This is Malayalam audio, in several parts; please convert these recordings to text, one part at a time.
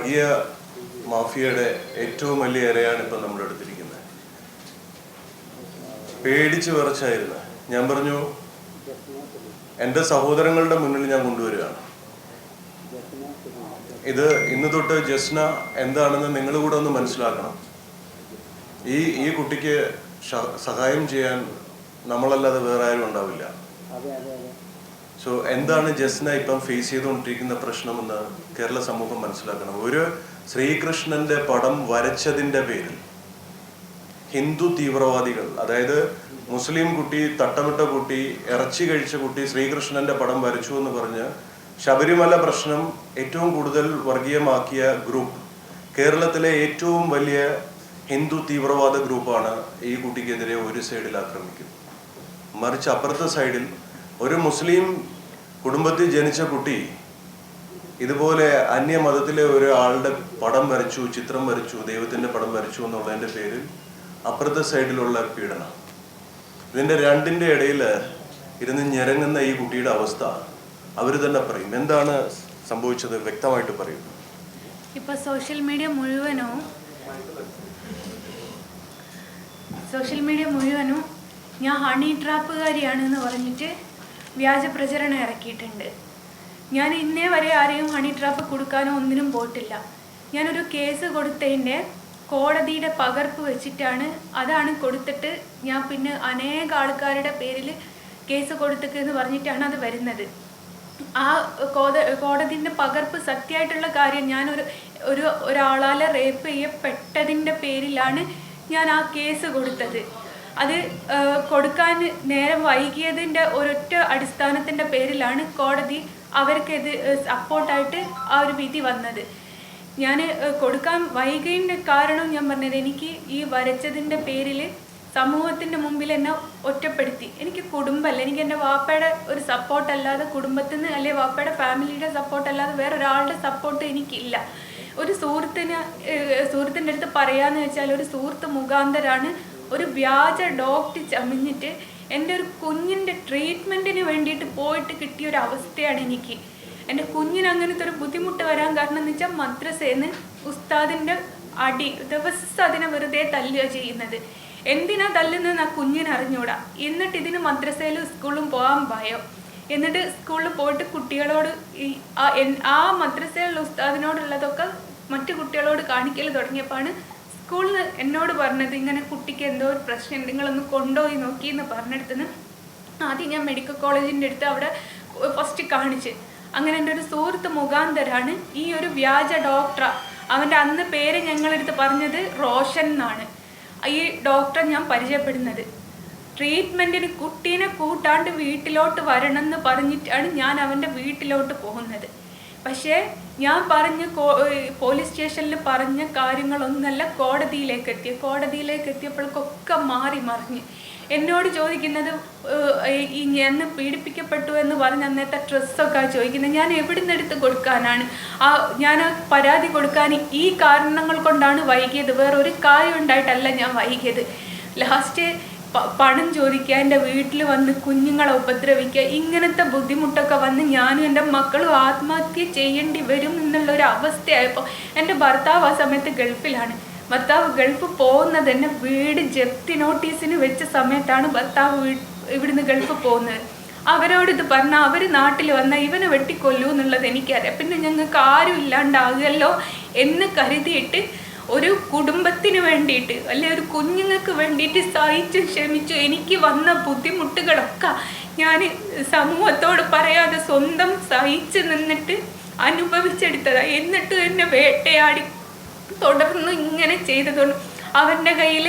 വർഗീയ മാഫിയയുടെ ഏറ്റവും വലിയ ഇരയാണ് ഇപ്പം നമ്മുടെ അടുത്തിരിക്കുന്നത്. പേടിച്ച് വിറച്ചായിരുന്നു. ഞാൻ പറഞ്ഞു, എൻ്റെ സഹോദരങ്ങളുടെ മുന്നിൽ ഞാൻ കൊണ്ടുവരികയാണ്. ഇത് ഇന്ന് തൊട്ട് ജസ്ന എന്താണെന്ന് നിങ്ങൾ കൂടെ ഒന്ന് മനസ്സിലാക്കണം. ഈ കുട്ടിക്ക് സഹായം ചെയ്യാൻ നമ്മളല്ലാതെ വേറെ ആരും ഉണ്ടാവില്ല. സോ എന്താണ് ജസ്ന ഇപ്പം ഫേസ് ചെയ്തുകൊണ്ടിരിക്കുന്ന പ്രശ്നമെന്ന് കേരള സമൂഹം മനസ്സിലാക്കണം. ഒരു ശ്രീകൃഷ്ണന്റെ പടം വരച്ചതിൻ്റെ പേരിൽ ഹിന്ദു തീവ്രവാദികൾ, അതായത് മുസ്ലിം കുട്ടി, തട്ടമിട്ട കുട്ടി, ഇറച്ചി കഴിച്ച കുട്ടി ശ്രീകൃഷ്ണന്റെ പടം വരച്ചു എന്ന് പറഞ്ഞ് ശബരിമല പ്രശ്നം ഏറ്റവും കൂടുതൽ വർഗീയമാക്കിയ ഗ്രൂപ്പ്, കേരളത്തിലെ ഏറ്റവും വലിയ ഹിന്ദു തീവ്രവാദ ഗ്രൂപ്പാണ് ഈ കുട്ടിക്കെതിരെ ഒരു സൈഡിൽ ആക്രമിക്കുന്നത്. മറിച്ച് അപ്പുറത്തെ സൈഡിൽ ഒരു മുസ്ലിം കുടുംബത്തിൽ ജനിച്ച കുട്ടി ഇതുപോലെ അന്യമതത്തിലെ ഒരാളുടെ പടം വരച്ചു, ചിത്രം വരച്ചു, ദൈവത്തിൻ്റെ പടം വരച്ചു എന്നുള്ളതിൻ്റെ പേരിൽ അപ്പുറത്തെ സൈഡിലുള്ള പീഡനം. ഇതിൻ്റെ രണ്ടിൻ്റെ ഇടയിൽ ഇരുന്ന് ഞെരങ്ങുന്ന ഈ കുട്ടിയുടെ അവസ്ഥ അവർ തന്നെ പറയും. എന്താണ് സംഭവിച്ചത് വ്യക്തമായിട്ട് പറയും. ഇപ്പം സോഷ്യൽ മീഡിയ മുഴുവനും ഞാൻ ഹണി ട്രാപ്പുകാരിയാണെന്ന് പറഞ്ഞിട്ട് വ്യാജ പ്രചരണം ഇറക്കിയിട്ടുണ്ട്. ഞാൻ ഇന്നേ വരെ ആരെയും ഹണി ട്രാപ്പ് കൊടുക്കാനോ ഒന്നിനും പോയിട്ടില്ല. ഞാനൊരു കേസ് കൊടുത്തതിൻ്റെ കോടതിയുടെ പകർപ്പ് വെച്ചിട്ടാണ്, അതാണ് കൊടുത്തിട്ട് ഞാൻ പിന്നെ അനേക ആൾക്കാരുടെ പേരിൽ കേസ് കൊടുത്തേക്കെന്ന് പറഞ്ഞിട്ടാണ് അത് വരുന്നത്. ആ കോടതിൻ്റെ പകർപ്പ് സത്യമായിട്ടുള്ള കാര്യം, ഒരാളാൽ റേപ്പ് ചെയ്യപ്പെട്ടതിൻ്റെ പേരിലാണ് ഞാൻ ആ കേസ് കൊടുത്തത്. അത് കൊടുക്കാൻ നേരം വൈകിയതിൻ്റെ ഒരൊറ്റ അടിസ്ഥാനത്തിൻ്റെ പേരിലാണ് കോടതി അവർക്ക് സപ്പോർട്ടായിട്ട് ആ ഒരു വിധി വന്നത്. ഞാൻ കൊടുക്കാൻ വൈകിയതിൻ്റെ കാരണം ഞാൻ പറഞ്ഞത്, എനിക്ക് ഈ വരച്ചതിൻ്റെ പേരിൽ സമൂഹത്തിൻ്റെ മുമ്പിൽ എന്നെ ഒറ്റപ്പെടുത്തി. എനിക്ക് കുടുംബമല്ല, എനിക്ക് എൻ്റെ വാപ്പയുടെ ഒരു സപ്പോർട്ടല്ലാതെ, കുടുംബത്തിൽ നിന്ന് അല്ലെങ്കിൽ വാപ്പയുടെ ഫാമിലിയുടെ സപ്പോർട്ടല്ലാതെ വേറൊരാളുടെ സപ്പോർട്ട് എനിക്കില്ല. ഒരു സുഹൃത്തിൻ്റെ അടുത്ത് പറയാമെന്ന് വെച്ചാൽ, ഒരു സുഹൃത്ത് മുഖാന്തരാണ് ഒരു വ്യാജ ഡോക്ടർ ചമഞ്ഞിട്ട് എൻ്റെ ഒരു കുഞ്ഞിൻ്റെ ട്രീറ്റ്മെൻറ്റിന് വേണ്ടിയിട്ട് പോയിട്ട് കിട്ടിയൊരു അവസ്ഥയാണ് എനിക്ക്. എൻ്റെ കുഞ്ഞിന് അങ്ങനത്തെ ഒരു ബുദ്ധിമുട്ട് വരാൻ കാരണം എന്ന് വെച്ചാൽ, മദ്രസേന്ന് ഉസ്താദിൻ്റെ അടി ദിവസം അതിനെ വെറുതെ തല്ലുക ചെയ്യുന്നത്. എന്തിനാ തല്ലുന്നതെന്ന് ആ കുഞ്ഞിന് അറിഞ്ഞൂടാ. എന്നിട്ട് ഇതിന് മദ്രസയിലും സ്കൂളിലും പോകാൻ ഭയം. എന്നിട്ട് സ്കൂളിൽ പോയിട്ട് കുട്ടികളോട് ആ മദ്രസയിലുള്ള ഉസ്താദിനോടുള്ളതൊക്കെ മറ്റു കുട്ടികളോട് കാണിക്കൽ തുടങ്ങിയപ്പോഴാണ് സ്കൂളിൽ എന്നോട് പറഞ്ഞത്, ഇങ്ങനെ കുട്ടിക്ക് എന്തോ ഒരു പ്രശ്നം, നിങ്ങളൊന്ന് കൊണ്ടുപോയി നോക്കി എന്ന് പറഞ്ഞെടുത്തുനിന്ന് ആദ്യം ഞാൻ മെഡിക്കൽ കോളേജിൻ്റെ അടുത്ത് അവിടെ ഫസ്റ്റ് കാണിച്ച്. അങ്ങനെ എൻ്റെ ഒരു സുഹൃത്ത് മുഖാന്തരാണ് ഈ ഒരു വ്യാജ ഡോക്ടർ, അവൻ്റെ അന്ന് പേര് ഞങ്ങളെടുത്ത് പറഞ്ഞത് റോഷൻ എന്നാണ്, ഈ ഡോക്ടറെ ഞാൻ പരിചയപ്പെടുന്നത്. ട്രീറ്റ്മെൻറ്റിന് കുട്ടീനെ കൂട്ടാണ്ട് വീട്ടിലോട്ട് വരണമെന്ന് പറഞ്ഞിട്ടാണ് ഞാൻ അവൻ്റെ വീട്ടിലോട്ട് പോകുന്നത്. പക്ഷേ ഞാൻ പോലീസ് സ്റ്റേഷനിൽ പറഞ്ഞ കാര്യങ്ങളൊന്നല്ല കോടതിയിലേക്ക് എത്തിയപ്പോഴൊക്കെ മാറി മറിഞ്ഞ് എന്നോട് ചോദിക്കുന്നത്, ഈ ഞാൻ പീഡിപ്പിക്കപ്പെട്ടു എന്ന് പറഞ്ഞ് അന്നത്തെ ഡ്രസ്സൊക്കെ ചോദിക്കുന്നത്. ഞാൻ എവിടെ നിന്ന് എടുത്ത് കൊടുക്കാനാണ്? ഞാൻ പരാതി കൊടുക്കാൻ ഈ കാരണങ്ങൾ കൊണ്ടാണ് വൈകിയത്, വേറൊരു കാര്യം ഉണ്ടായിട്ടല്ല ഞാൻ വൈകിയത്. ലാസ്റ്റ് പണം ചോദിക്കുക, എൻ്റെ വീട്ടിൽ വന്ന് കുഞ്ഞുങ്ങളെ ഉപദ്രവിക്കുക, ഇങ്ങനത്തെ ബുദ്ധിമുട്ടൊക്കെ വന്ന് ഞാനും എൻ്റെ മക്കളും ആത്മഹത്യ ചെയ്യേണ്ടി വരും എന്നുള്ളൊരു അവസ്ഥയായപ്പോൾ, എൻ്റെ ഭർത്താവ് ആ സമയത്ത് ഗൾഫിലാണ്. ഭർത്താവ് ഗൾഫ് പോകുന്നത് തന്നെ വീട് ജപ്തി നോട്ടീസിന് വെച്ച സമയത്താണ് ഭർത്താവ് ഇവിടുന്ന് ഗൾഫ് പോകുന്നത്. അവരോട് ഇത് പറഞ്ഞാൽ അവർ നാട്ടിൽ വന്നാൽ ഇവനെ വെട്ടിക്കൊല്ലൂ എന്നുള്ളത് എനിക്കറിയാം. പിന്നെ ഞങ്ങൾക്ക് ആരും ഇല്ലാണ്ടാകുമല്ലോ എന്ന് കരുതിയിട്ട് ഒരു കുടുംബത്തിന് വേണ്ടിയിട്ട് അല്ലെ ഒരു കുഞ്ഞുങ്ങൾക്ക് വേണ്ടിയിട്ട് സഹിച്ചു ക്ഷമിച്ചു എനിക്ക് വന്ന ബുദ്ധിമുട്ടുകളൊക്കെ ഞാൻ സമൂഹത്തോട് പറയാതെ സ്വന്തം സഹിച്ചു നിന്നിട്ട് അനുഭവിച്ചെടുത്തതാണ്. എന്നിട്ട് എന്നെ വേട്ടയാടി തുടർന്ന് ഇങ്ങനെ ചെയ്തതുകൊണ്ട് അവൻ്റെ കയ്യിൽ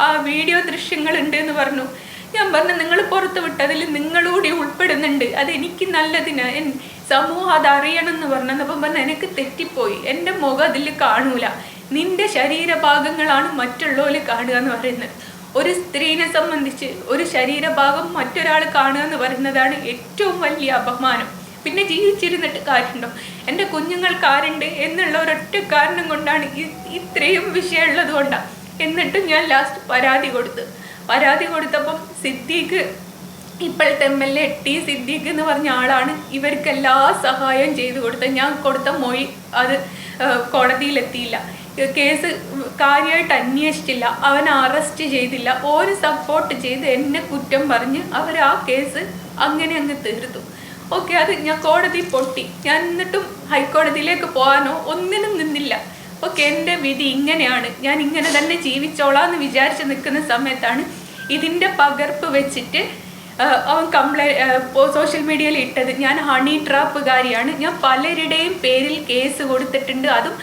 ആ വീഡിയോ ദൃശ്യങ്ങളുണ്ട് എന്ന് പറഞ്ഞു. ഞാൻ പറഞ്ഞു, നിങ്ങൾ പുറത്ത് വിട്ടതിൽ നിങ്ങളൂടി ഉൾപ്പെടുന്നുണ്ട്, അതെനിക്ക് നല്ലതിനാണ്, സമൂഹം അതറിയണം എന്ന് പറഞ്ഞപ്പോൾ പറഞ്ഞു എനിക്ക് തെറ്റിപ്പോയി, എൻ്റെ മുഖം അതിൽ കാണൂല, നിന്റെ ശരീരഭാഗങ്ങളാണ് മറ്റുള്ളവർ കാണുക എന്ന് പറയുന്നത്. ഒരു സ്ത്രീനെ സംബന്ധിച്ച് ഒരു ശരീരഭാഗം മറ്റൊരാൾ കാണുക എന്ന് പറയുന്നതാണ് ഏറ്റവും വലിയ അപമാനം. പിന്നെ ജീവിച്ചിരുന്നിട്ട് കാര്യമുണ്ടോ? എൻ്റെ കുഞ്ഞുങ്ങൾക്ക് ആരുണ്ട് എന്നുള്ള ഒരൊറ്റ കാരണം കൊണ്ടാണ് ഇത്രയും വിഷയമുള്ളത് കൊണ്ടാണ്. എന്നിട്ടും ഞാൻ ലാസ്റ്റ് പരാതി കൊടുത്തപ്പം സിദ്ദീഖ് ഇപ്പോഴത്തെ MLA ടി സിദ്ദീഖ് എന്ന് പറഞ്ഞ ആളാണ് ഇവർക്ക് എല്ലാ സഹായം ചെയ്തു കൊടുത്തത്. ഞാൻ കൊടുത്ത മൊഴി അത് കോടതിയിലെത്തിയില്ല, കേസ് കാര്യമായിട്ട് അന്വേഷിച്ചില്ല, അവനെ അറസ്റ്റ് ചെയ്തില്ല, ഒരു സപ്പോർട്ട് ചെയ്ത് എന്നെ കുറ്റം പറഞ്ഞ് അവർ ആ കേസ് അങ്ങനെ അങ്ങ് തീർത്തു. ഓക്കെ, അത് ഞാൻ കോടതി പൊട്ടി. ഞാൻ എന്നിട്ടും ഹൈക്കോടതിയിലേക്ക് പോകാനോ ഒന്നിനും നിന്നില്ല. ഓക്കെ, എൻ്റെ വിധി ഇങ്ങനെയാണ്, ഞാൻ ഇങ്ങനെ തന്നെ ജീവിച്ചോളാം എന്ന് വിചാരിച്ച് നിൽക്കുന്ന സമയത്താണ് ഇതിൻ്റെ പകർപ്പ് വെച്ചിട്ട് അവൻ സോഷ്യൽ മീഡിയയിൽ ഇട്ടത്. ഞാൻ ഹണി ട്രാപ്പുകാരിയാണ്, ഞാൻ പലരുടെയും പേരിൽ കേസ് കൊടുത്തിട്ടുണ്ട്, അതും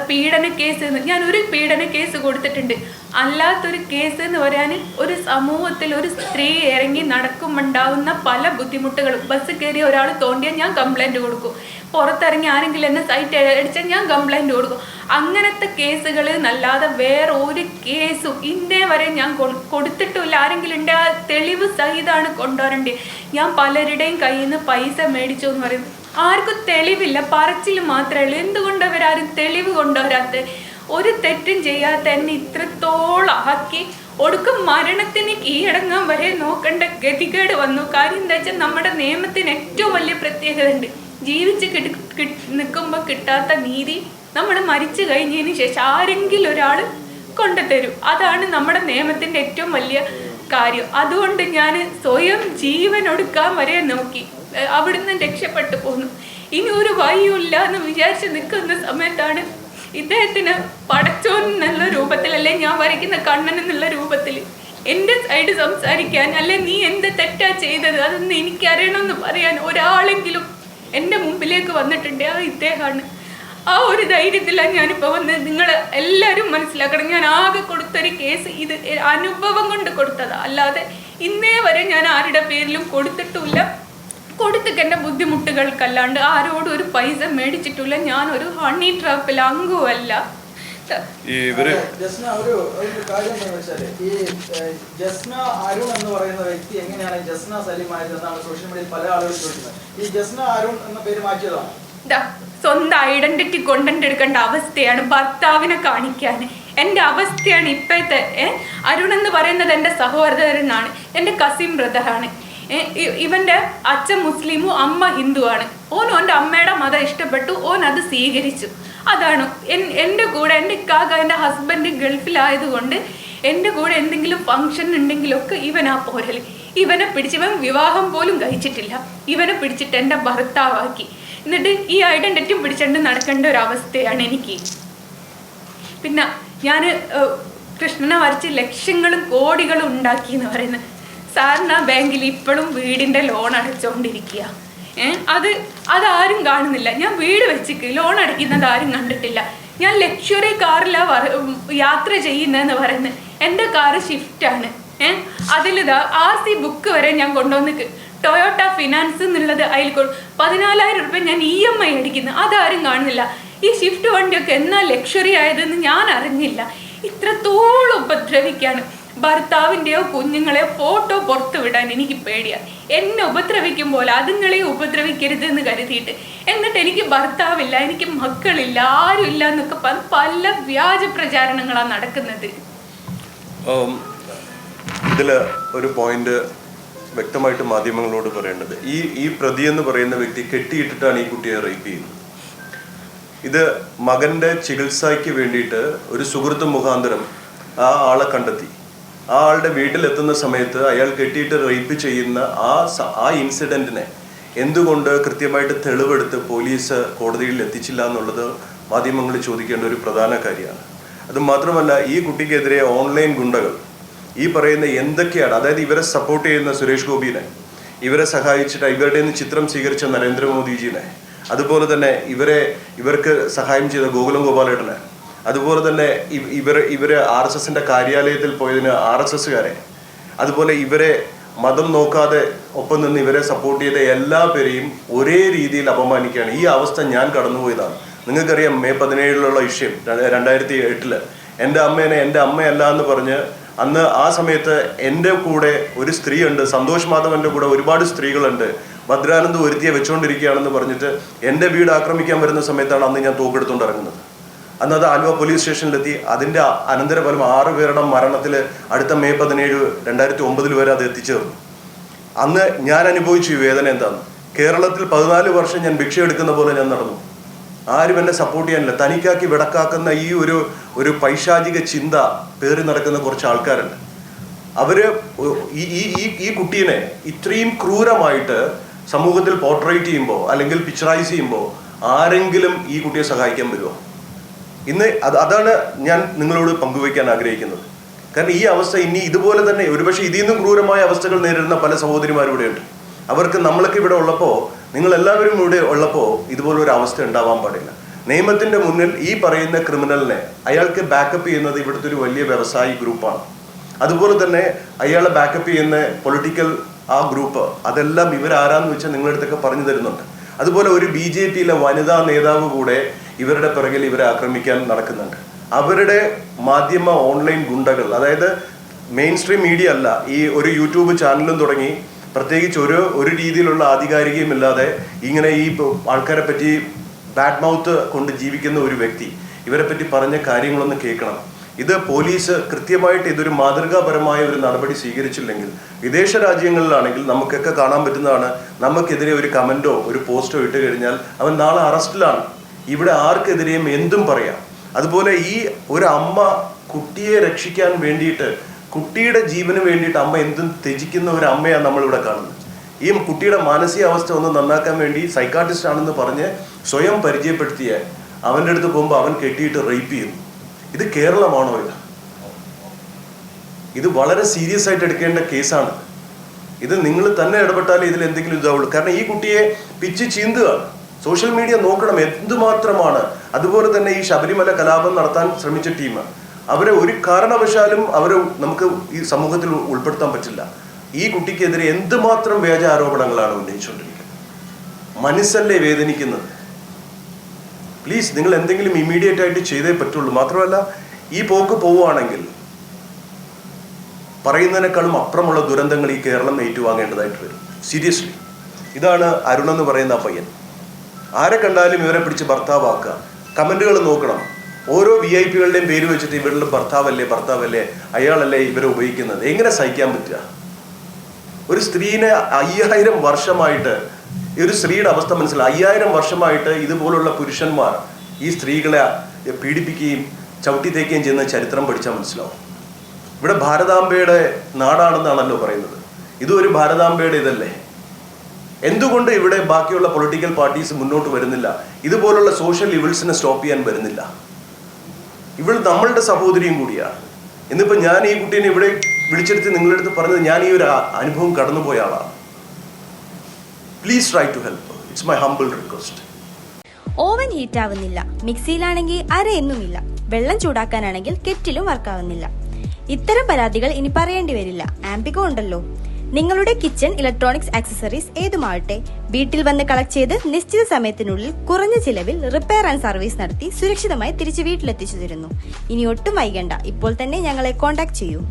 പീഡന കേസ്. ഞാൻ ഒരു പീഡന കേസ് കൊടുത്തിട്ടുണ്ട്. അല്ലാത്തൊരു കേസ് എന്ന് പറയാൻ ഒരു സമൂഹത്തിൽ ഒരു സ്ത്രീ ഇറങ്ങി നടക്കുമ്പോണ്ടാവുന്ന പല ബുദ്ധിമുട്ടുകളും. ബസ് കയറി ഒരാൾ തോണ്ടിയാൽ ഞാൻ കംപ്ലൈൻറ്റ് കൊടുക്കും, പുറത്തിറങ്ങി ആരെങ്കിലും എന്നെ സൈറ്റ് അടിച്ചാൽ ഞാൻ കംപ്ലൈൻറ്റ് കൊടുക്കും. അങ്ങനത്തെ കേസുകൾ എന്നല്ലാതെ വേറെ ഒരു കേസും ഇന്നേ വരെ ഞാൻ കൊടുത്തിട്ടില്ല. ആരെങ്കിലും ഉണ്ട് ആ തെളിവ് സഹിതമാണ് കൊണ്ടുവരേണ്ടത്. ഞാൻ പലരുടെയും കയ്യിൽ നിന്ന് പൈസ മേടിച്ചു എന്ന് പറയും, ആർക്കും തെളിവില്ല, പറച്ചിൽ മാത്രമേ ഉള്ളൂ. എന്തുകൊണ്ട് അവരാരും തെളിവ് കൊണ്ടുവരാത്ത? ഒരു തെറ്റും ചെയ്യാത്ത എന്നെ ഇത്രത്തോളം ആക്കി ഒടുക്കം മരണത്തിന് കീഴടങ്ങാൻ വരെ നോക്കേണ്ട ഗതികേട് വന്നു. കാര്യം എന്താ വെച്ചാൽ നമ്മുടെ നിയമത്തിന് ഏറ്റവും വലിയ പ്രത്യേകത ഉണ്ട്. ജീവിച്ച് നിൽക്കുമ്പോൾ കിട്ടാത്ത നീതി നമ്മൾ മരിച്ചു കഴിഞ്ഞതിന് ശേഷം ആരെങ്കിലും ഒരാൾ കൊണ്ടുതരും. അതാണ് നമ്മുടെ നിയമത്തിൻ്റെ ഏറ്റവും വലിയ കാര്യം. അതുകൊണ്ട് ഞാൻ സ്വയം ജീവൻ ഒടുക്കാൻ വരെ നോക്കി, അവിടുന്ന് രക്ഷപ്പെട്ടു പോന്നു. ഇനി ഒരു വഴിയുമില്ല എന്ന് വിചാരിച്ച് നിൽക്കുന്ന സമയത്താണ് ഇദ്ദേഹത്തിന് പടച്ചോൻ എന്നുള്ള രൂപത്തിൽ, അല്ലെ ഞാൻ വരയ്ക്കുന്ന കണ്ണൻ എന്നുള്ള രൂപത്തിൽ എൻ്റെ സൈഡ് സംസാരിക്കാൻ, അല്ലെ നീ എന്ത് തെറ്റാ ചെയ്തത് അതൊന്ന് എനിക്കറിയണമെന്ന് പറയാൻ ഒരാളെങ്കിലും എൻ്റെ മുമ്പിലേക്ക് വന്നിട്ടുണ്ട്. ആ ഇദ്ദേഹമാണ്. ആ ഒരു ധൈര്യത്തിലാണ് ഞാനിപ്പോൾ വന്നത്. നിങ്ങൾ എല്ലാവരും മനസ്സിലാക്കണം, ഞാൻ ആകെ കൊടുത്തൊരു കേസ് ഇത് അനുഭവം കൊണ്ട് കൊടുത്തതാണ്, അല്ലാതെ ഇന്നേ വരെ ഞാൻ ആരുടെ പേരിലും കൊടുത്തിട്ടില്ല. കൊടുത്തിട്ട് എൻ്റെ ബുദ്ധിമുട്ടുകൾക്കല്ലാണ്ട് ആരോടും ഒരു പൈസ മേടിച്ചിട്ടില്ല. ഞാനൊരു ഹണി ട്രാപ്പിൽ അംഗവുമല്ല. ജസ്ന, ഒരു കാര്യം എന്താണെന്ന് വെച്ചാൽ ഈ ജസ്ന അരുൺ എന്ന് പറയുന്ന വ്യക്തി എങ്ങനെയാണ് ജസ്ന സലീം ആയത് എന്നാണ് സോഷ്യൽ മീഡിയയിൽ പല ആളുകൾ ചോദിക്കുന്നത്. ഈ ജസ്ന അരുൺ എന്ന പേര് മാറ്റിയതാണ്. സ്വന്തം ഐഡന്റിറ്റി കൊണ്ടന്റ് എടുക്കേണ്ട അവസ്ഥയാണ് ഭർത്താവിനെ കാണിക്കാൻ. എൻ്റെ അവസ്ഥയാണ് ഇപ്പോഴത്തെ. അരുൺ എന്ന് പറയുന്നത് എൻ്റെ സഹോദരനാണ്, എൻ്റെ കസിൻ ബ്രദറാണ്. ഇവൻ്റെ അച്ഛൻ മുസ്ലിമും അമ്മ ഹിന്ദുവാണ്. ഓനും എൻ്റെ അമ്മയുടെ മതം ഇഷ്ടപ്പെട്ടു, ഓൻ അത് സ്വീകരിച്ചു. അതാണ് എൻ്റെ കൂടെ. എൻ്റെ ഇക്കാക എൻ്റെ ഹസ്ബൻഡ് ഗൾഫിലായതുകൊണ്ട് എൻ്റെ കൂടെ എന്തെങ്കിലും ഫംഗ്ഷൻ ഉണ്ടെങ്കിലൊക്കെ ഇവനാ പോരൽ. ഇവനെ പിടിച്ച്, ഇവൻ വിവാഹം പോലും കഴിച്ചിട്ടില്ല, ഇവനെ പിടിച്ചിട്ട് എൻ്റെ ഭർത്താവാക്കി. എന്നിട്ട് ഈ ഐഡൻറ്റിറ്റിയും പിടിച്ചുകൊണ്ട് നടക്കേണ്ട ഒരു അവസ്ഥയാണ് എനിക്ക്. പിന്നെ ഞാൻ കൃഷ്ണനെ വരച്ച് ലക്ഷങ്ങളും കോടികളും ഉണ്ടാക്കി എന്ന് പറയുന്നത്. സാറിന് ആ ബാങ്കിൽ ഇപ്പോഴും വീടിൻ്റെ ലോൺ അടച്ചുകൊണ്ടിരിക്കുക. അതാരും കാണുന്നില്ല. ഞാൻ വീട് വെച്ചിട്ട് ലോൺ അടയ്ക്കുന്നത് ആരും കണ്ടിട്ടില്ല. ഞാൻ ലക്ഷറി കാറിലാണ് യാത്ര ചെയ്യുന്നതെന്ന് പറയുന്നത്. എൻ്റെ കാറ് ഷിഫ്റ്റാണ്. അതിലിതാ RC ബുക്ക് വരെ ഞാൻ കൊണ്ടുവന്ന് ടൊയോട്ട ഫിനാൻസ് എന്നുള്ളത് അതിൽ 14,000 രൂപ ഞാൻ EMI അടിക്കുന്നത്. അതാരും കാണുന്നില്ല. ഈ ഷിഫ്റ്റ് വണ്ടിയൊക്കെ എന്നാ ലക്ഷറി ആയതെന്ന് ഞാൻ അറിഞ്ഞില്ല. ഇത്രത്തോളം ഉപദ്രവിക്കാണ്. ഭർത്താവിൻ്റെയോ കുഞ്ഞുങ്ങളെയോ ഫോട്ടോ പുറത്തു വിടാൻ എനിക്ക് പേടിയാണ്. എന്നെ ഉപദ്രവിക്കും പോലെ അതുങ്ങളെ ഉപദ്രവിക്കരുത് എന്ന് കരുതിയിട്ട്. എന്നിട്ട് എനിക്ക് ഭർത്താവില്ല, എനിക്ക് മക്കളില്ല, ആരും ഇല്ല എന്നൊക്കെ പല വ്യാജ പ്രചാരണങ്ങളാണ് നടക്കുന്നത്. ഇതിൽ ഒരു പോയിന്റ് വ്യക്തമായിട്ട് മാധ്യമങ്ങളോട് പറയേണ്ടത്, ഈ പ്രതി എന്ന് പറയുന്ന വ്യക്തി കെട്ടിയിട്ടിട്ടാണ് ഈ കുട്ടിയെ റേപ്പ് ചെയ്യുന്നത്. ഇത് മകൻ്റെ ചികിത്സയ്ക്ക് വേണ്ടിയിട്ട് ഒരു സുഹൃത്ത് മുഖാന്തരം ആ ആളെ കണ്ടെത്തി. ആ ആളുടെ വീട്ടിലെത്തുന്ന സമയത്ത് അയാൾ കെട്ടിയിട്ട് റേപ്പ് ചെയ്യുന്ന ആ ഇൻസിഡൻറ്റിനെ എന്തുകൊണ്ട് കൃത്യമായിട്ട് തെളിവെടുത്ത് പോലീസ് കോടതിയിൽ എത്തിച്ചില്ല എന്നുള്ളത് മാധ്യമങ്ങൾ ചോദിക്കേണ്ട ഒരു പ്രധാന കാര്യമാണ്. അത് മാത്രമല്ല, ഈ കുട്ടിക്കെതിരെ ഓൺലൈൻ ഗുണ്ടകൾ ഈ പറയുന്ന എന്തൊക്കെയാണ്, അതായത് ഇവരെ സപ്പോർട്ട് ചെയ്യുന്ന സുരേഷ് ഗോപിനെ, ഇവരെ സഹായിച്ചിട്ട് ഇവരുടെ നിന്ന് ചിത്രം സ്വീകരിച്ച നരേന്ദ്രമോദിജിനെ, അതുപോലെ തന്നെ ഇവർക്ക് സഹായം ചെയ്ത ഗോകുലം ഗോപാലേട്ടനെ, അതുപോലെ തന്നെ ഇവരെ RSSന്റെ കാര്യാലയത്തിൽ പോയതിന് RSSകാരെ, അതുപോലെ ഇവരെ മതം നോക്കാതെ ഒപ്പം നിന്ന് ഇവരെ സപ്പോർട്ട് ചെയ്ത എല്ലാ പേരെയും ഒരേ രീതിയിൽ അപമാനിക്കുകയാണ്. ഈ അവസ്ഥ ഞാൻ കടന്നുപോയതാണ്. നിങ്ങൾക്കറിയാം, മെയ് 17 വിഷയം 2008 എൻ്റെ അമ്മേനെ എൻ്റെ അമ്മയല്ല എന്ന് പറഞ്ഞ് അന്ന് ആ സമയത്ത് എൻ്റെ കൂടെ ഒരു സ്ത്രീ ഉണ്ട്, സന്തോഷ് മാധവൻ്റെ കൂടെ ഒരുപാട് സ്ത്രീകളുണ്ട്, ഭദ്രാനന്ദ് ഒരുത്തിയെ വെച്ചുകൊണ്ടിരിക്കുകയാണെന്ന് പറഞ്ഞിട്ട് എൻ്റെ വീട് ആക്രമിക്കാൻ വരുന്ന സമയത്താണ് അന്ന് ഞാൻ തോക്കെടുത്തുകൊണ്ട് ഇറങ്ങുന്നത്. അന്ന് അത് ആലുവ പോലീസ് സ്റ്റേഷനിലെത്തി. അതിൻ്റെ അനന്തരഫലം 6 പേരുടെ മരണത്തിൽ അടുത്ത മെയ് 17, 2009 വരെ അത് എത്തിച്ചേർന്നു. അന്ന് ഞാൻ അനുഭവിച്ചു ഈ വേദന എന്താണ്. കേരളത്തിൽ 14 വർഷം ഞാൻ ഭിക്ഷ എടുക്കുന്ന പോലെ ഞാൻ നടന്നു. ആരും എന്നെ സപ്പോർട്ട് ചെയ്യാനില്ല. തനിക്കാക്കി വിടക്കാക്കുന്ന ഈ ഒരു പൈശാചിക ചിന്ത പേറി നടക്കുന്ന കുറച്ച് ആൾക്കാരുണ്ട്. അവര് ഈ കുട്ടീനെ ഇത്രയും ക്രൂരമായിട്ട് സമൂഹത്തിൽ പോർട്രേറ്റ് ചെയ്യുമ്പോൾ അല്ലെങ്കിൽ പിക്ചറൈസ് ചെയ്യുമ്പോൾ ആരെങ്കിലും ഈ കുട്ടിയെ സഹായിക്കാൻ വരുമോ? ഇന്ന് അതാണ് ഞാൻ നിങ്ങളോട് പങ്കുവയ്ക്കാൻ ആഗ്രഹിക്കുന്നത്. കാരണം ഈ അവസ്ഥ ഇനി ഇതുപോലെ തന്നെ ഒരുപക്ഷെ ഇതിൽ നിന്നും ക്രൂരമായ അവസ്ഥകൾ നേരിടുന്ന പല സഹോദരിമാരും ഉണ്ട്. അവർക്ക് നമ്മളൊക്കെ ഇവിടെ ഉള്ളപ്പോൾ, നിങ്ങളെല്ലാവരും ഇവിടെ ഉള്ളപ്പോൾ ഇതുപോലൊരു അവസ്ഥ ഉണ്ടാവാൻ പാടില്ല. നിയമത്തിൻ്റെ മുന്നിൽ ഈ പറയുന്ന ക്രിമിനലിനെ അയാൾക്ക് ബാക്കപ്പ് ചെയ്യുന്നത് ഇവിടുത്തെ ഒരു വലിയ വ്യവസായി ഗ്രൂപ്പാണ്. അതുപോലെ തന്നെ അയാളെ ബാക്കപ്പ് ചെയ്യുന്ന പൊളിറ്റിക്കൽ ആ ഗ്രൂപ്പ്, അതെല്ലാം ഇവരാരാന്ന് വെച്ചാൽ നിങ്ങളുടെ അടുത്തൊക്കെ പറഞ്ഞു തരുന്നുണ്ട്. അതുപോലെ ഒരു BJPയിലെ വനിതാ നേതാവ് കൂടെ ഇവരുടെ പിറകിൽ ഇവരെ ആക്രമിക്കാൻ നടക്കുന്നുണ്ട്. അവരുടെ മാധ്യമ ഓൺലൈൻ ഗുണ്ടകൾ, അതായത് മെയിൻ സ്ട്രീം മീഡിയ അല്ല, ഈ ഒരു യൂട്യൂബ് ചാനലും തുടങ്ങി പ്രത്യേകിച്ച് ഒരു രീതിയിലുള്ള ആധികാരികമില്ലാതെ ഇങ്ങനെ ഈ ആൾക്കാരെ പറ്റി ബാഡ് മൗത്ത് കൊണ്ട് ജീവിക്കുന്ന ഒരു വ്യക്തി ഇവരെ പറ്റി പറഞ്ഞ കാര്യങ്ങളൊന്ന് കേൾക്കണം. ഇത് പോലീസ് കൃത്യമായിട്ട് ഇതൊരു മാതൃകാപരമായ ഒരു നടപടി സ്വീകരിച്ചില്ലെങ്കിൽ, വിദേശ രാജ്യങ്ങളിലാണെങ്കിൽ നമുക്കൊക്കെ കാണാൻ പറ്റുന്നതാണ്, നമുക്കെതിരെ ഒരു കമൻറ്റോ ഒരു പോസ്റ്റോ ഇട്ട് കഴിഞ്ഞാൽ അവൻ നാളെ അറസ്റ്റിലാണ്. ഇവിടെ ആർക്കെതിരെയും എന്തും പറയാം. അതുപോലെ ഈ ഒരു അമ്മ കുട്ടിയെ രക്ഷിക്കാൻ വേണ്ടിയിട്ട്, കുട്ടിയുടെ ജീവന് വേണ്ടിയിട്ട് അമ്മ എന്തും ത്യജിക്കുന്ന ഒരു അമ്മയാണ് നമ്മളിവിടെ കാണുന്നത്. ഈ കുട്ടിയുടെ മാനസികാവസ്ഥ ഒന്ന് നന്നാക്കാൻ വേണ്ടി സൈക്കാട്രിസ്റ്റ് ആണെന്ന് പറഞ്ഞ് സ്വയം പരിചയപ്പെടുത്തിയ അവൻ്റെ അടുത്ത് പോകുമ്പോൾ അവൻ കെട്ടിയിട്ട് റേപ്പ് ചെയ്യുന്നു. ഇത് കേരളമാണോ? ഇത് വളരെ സീരിയസ് ആയിട്ട് എടുക്കേണ്ട കേസാണ്. ഇത് നിങ്ങൾ തന്നെ ഇടപെട്ടാലേ ഇതിൽ എന്തെങ്കിലും ഇതാവുള്ളൂ. കാരണം ഈ കുട്ടിയെ പിച്ച് ചീന്തുകയാണ്. സോഷ്യൽ മീഡിയ നോക്കണം എന്തുമാത്രമാണ്. അതുപോലെ തന്നെ ഈ ശബരിമല കലാപം നടത്താൻ ശ്രമിച്ച ടീം, അവരെ ഒരു കാരണവശാലും നമുക്ക് ഈ സമൂഹത്തിൽ ഉൾപ്പെടുത്താൻ പറ്റില്ല. ഈ കുട്ടിക്കെതിരെ എന്തുമാത്രം വ്യാജ ആരോപണങ്ങളാണ് ഉന്നയിച്ചുകൊണ്ടിരിക്കുന്നത്. മനസ്സല്ലേ വേദനിക്കുന്നത്. പ്ലീസ് നിങ്ങൾ എന്തെങ്കിലും ഇമ്മീഡിയറ്റ് ആയിട്ട് ചെയ്തേ പറ്റുള്ളൂ. മാത്രമല്ല ഈ പോക്ക് പോവുകയാണെങ്കിൽ പറയുന്നതിനേക്കാളും അപ്പുറമുള്ള ദുരന്തങ്ങൾ ഈ കേരളം ഏറ്റുവാങ്ങേണ്ടതായിട്ട് വരും. സീരിയസ്ലി. ഇതാണ് അരുൺ എന്ന് പറയുന്ന ആ പയ്യൻ. ആരെ കണ്ടാലും ഇവരെ പിടിച്ച് ഭർത്താവാക്കുക. കമൻറ്റുകൾ നോക്കണം. ഓരോ VIP-കളുടെയും പേര് വെച്ചിട്ട് ഇവരുടെ ഭർത്താവല്ലേ അയാളല്ലേ ഇവരെ ഉപയോഗിക്കുന്നത്. എങ്ങനെ സഹിക്കാൻ പറ്റുക? ഒരു സ്ത്രീനെ 5000 വർഷമായിട്ട്, ഈ ഒരു സ്ത്രീയുടെ അവസ്ഥ മനസ്സിലായി. 5000 വർഷമായിട്ട് ഇതുപോലുള്ള പുരുഷന്മാർ ഈ സ്ത്രീകളെ പീഡിപ്പിക്കുകയും ചവിട്ടി തേക്കുകയും ചെയ്യുന്ന ചരിത്രം പഠിച്ചാൽ മനസ്സിലാവും. ഇവിടെ ഭാരതാംബയുടെ നാടാണെന്നാണല്ലോ പറയുന്നത്. ഇതും ഒരു ഭാരതാംബയുടെ ഇതല്ലേ? എന്തുകൊണ്ട് ഇവിടെ ബാക്കിയുള്ള പൊളിറ്റിക്കൽ പാർട്ടീസ് മുന്നോട്ട് വരുന്നില്ല? ഇതുപോലുള്ള സോഷ്യൽ ഇവിൾസിനെ സ്റ്റോപ്പ് ചെയ്യാൻ വരുന്നില്ല. ഇവൾ നമ്മളുടെ സഹോദരിയും കൂടിയാണ്. എന്നിപ്പോൾ ഞാൻ ഈ കുട്ടീനെ ഇവിടെ വിളിച്ചെടുത്ത് നിങ്ങളുടെ അടുത്ത് പറഞ്ഞത് ഞാൻ ഈ ഒരു അനുഭവം കടന്നുപോയ ആളാണ്. Please try to help. It's my humble request. Oven heat ആവുന്നില്ല, മിക്സിയിലാണെങ്കിൽ അരയൊന്നുമില്ല, വെള്ളം ചൂടാക്കാനാണെങ്കിൽ കെറ്റിലും വർക്കാവുന്നില്ല. ഇത്തരം പരാതികൾ ഇനി പറയേണ്ടി വരില്ല. ആംപികോ ഉണ്ടല്ലോ. നിങ്ങളുടെ കിച്ചൺ ഇലക്ട്രോണിക്സ് ആക്സസറീസ് ഏതുമാവട്ടെ, വീട്ടിൽ വന്ന് കളക്ട് ചെയ്ത് നിശ്ചിത സമയത്തിനുള്ളിൽ കുറഞ്ഞ ചിലവിൽ റിപ്പയർ ആൻഡ് സർവീസ് നടത്തി സുരക്ഷിതമായി തിരിച്ച് വീട്ടിലെത്തിച്ചു തരുന്നു. ഇനി ഒട്ടും വൈകണ്ട, ഇപ്പോൾ തന്നെ ഞങ്ങളെ കോൺടാക്ട് ചെയ്യൂ.